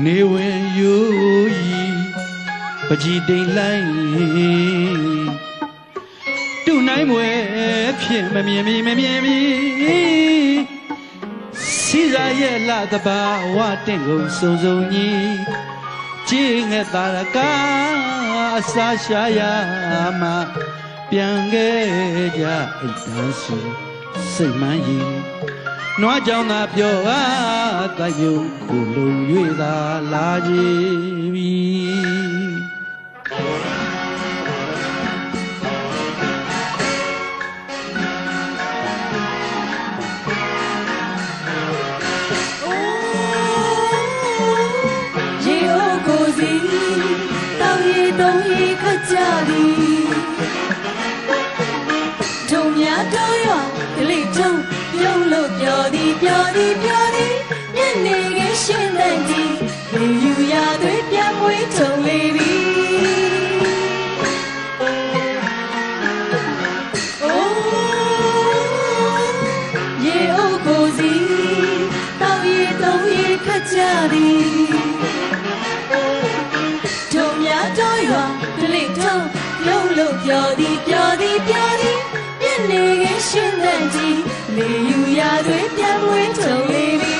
နေဝင်ယူဤပကြီးတိမ်လိုက်တူနိုင်မွယ်ဖြစ်မမြင်မီမမြင်မီစီရရဲ့လာတဘာဝတင့်ကုန်စုံစုံကြီးကြည်ငဲ့တာရကအစာရှာရမှာပြန်ခဲ့ကြအိတ်တန်းစီစိတ်မှန်းရင်နွားကြောင်သာပြောအားတိုက်ပြုကိုလုံ၍သာလာကြပြီရေအိုးကိုစီတောင်းရီတုံးရီခတ်ကြသည်ဒုံများတော့ရွာကလေးထုံးပြုံးလို့ပြောသည်ပြောသည်ပြောသည်ညနေခင်းရှင်းတဲ့ဒီလူယူရသွေးပြန်မွေးထုံလေးပြီရေအိုးကိုစီတောင်းရီတုံးရီခတ်ကြသည်ဒုံများတော့ရွာကလေးထုံးပြုံးလို့ပြောသည်ပြောသည်ပြောသည်ညနေခင်းရှင်းတဲ့ဒီလေယူရသွေးပြန်မွေးထုံလေးပြီ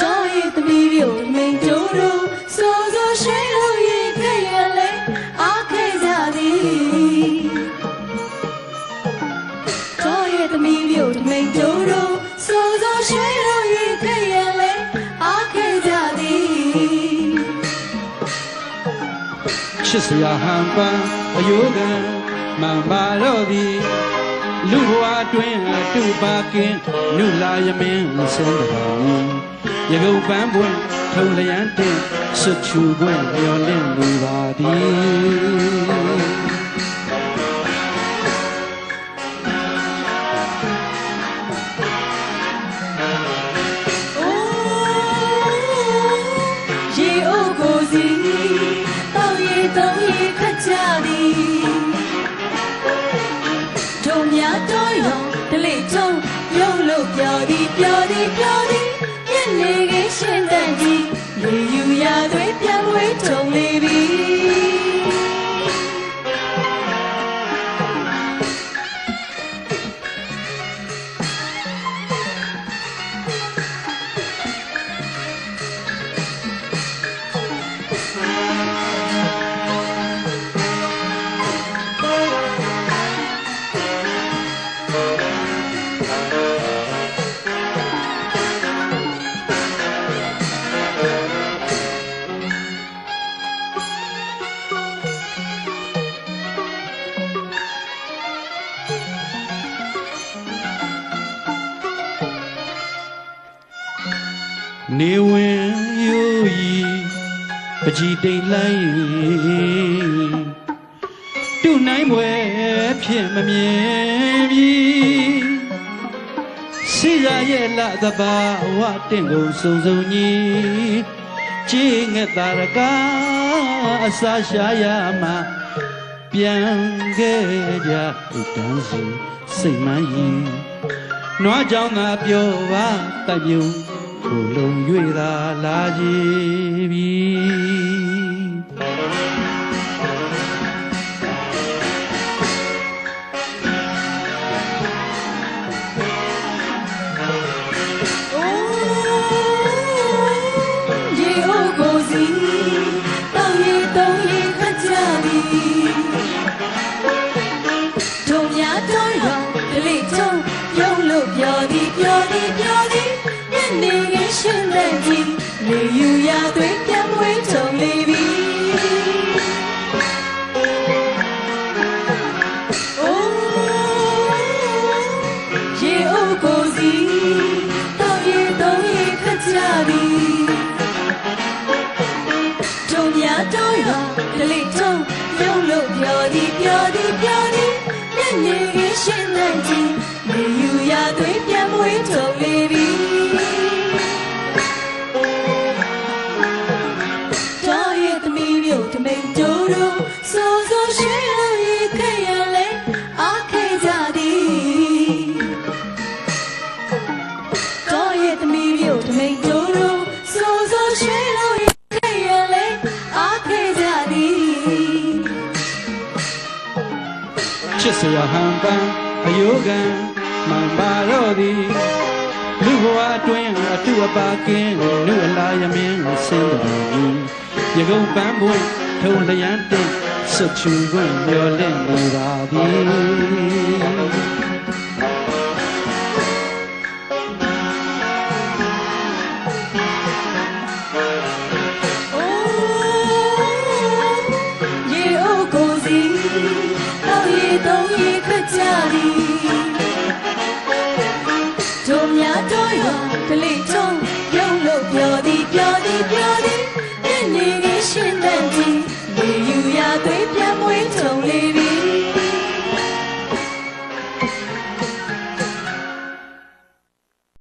တော်ရဲ့သမီးပြုတ်မင်းတို့စိုးစိုးရွှေလို့ရင်ခဲ့ရလေအားခဲ့ကြသည်တော်ရဲ့သမီးပြုတ်မင်းတို့စိုးစိုးရွှေလို့ရင်ခဲ့ရလေအားခဲ့ကြသည် ချစ်စရာဟန်ပန်းအယိုးကံမှန်ပါတော့သည်လူဘဝတွင်အတူပါကင်းနုလာယမင်းဆင်းတော်ရကုတ်ပန်းပွင့်ထုံလျန်းတင်ဆွချူပွင့်လျော်လင့်လူပါသည်ရေအိုးကိုစီတောင်းရီတုံးရီခတ်ကြသည်ဒုံများတော့ရောဒလေးထုံးပြုံးလို့ပြောသည်ပြောသည်ပြောသည်ညနေခင်းရှင်းတဲ့ဒီလေယူရသွေးပြန်မွေးထုံလေးပြီနေဝင်ယူဤပကြီးတိမ်လိုက်တူနိုင်မွယ်ဖြစ်မမြင်ပြီစီရရဲ့လာတဘာဝတင့်ကုန်စုံစုံကြီးကြည်ငဲ့တာရကအစာရှာရမှာပြန်ခဲ့ကြအိတ်တန်းစီစိတ်မှန်းရင်နွားကြောင်သာပြောပါတိုက်ပြုံးကိုလုံ၍သာလာကြပြီရေအိုးကိုစီတောင်းရီတုံးရီခတ်ကြသည်ဒုံများတော့ရောကလေးထုံးပြုံးလို့ပြောသည်ပြောသည်ပြောသည်ညနေခင်းရှင်းတဲ့ဒီလေယူရသွေးပြန်မွေးထုံလေးပြီရေအိုးကိုစီတောင်းရီတုံးရီခတ်ကြသည်ဒုံများတော့ရောကလေးထုံးပြုံးလို့ပြောသည်ပြောသည်ပြောသည်ညနေခင်းရှင်းတဲ့ဒီလေယူရသွေးပြန်မွေးထုံလေးပြီတော်ရဲ့သမီးမျိုးတမိန်တို့စိုးစိုးရွှေလို့ရင်ခဲ့ရလေအားခဲ့ကြသည်တော် ဆရာဟန်ပန်အယိုးကံမှန်ပါတော့သည်လူဘဝအတွင်းအတုအပါကင်းလူအလားရမင်းဆင်းတော်မူရကုံပန်းပွင့်ထုံလျန်းတင်စွချူခွင့်မျောလင့်နေပါသည်သုံးရေခကြသည်တို့များတို့ရောကလေးထုံးရုံလို့ပြောသည်မျက်နေကရှင်တန်သည်လေယူ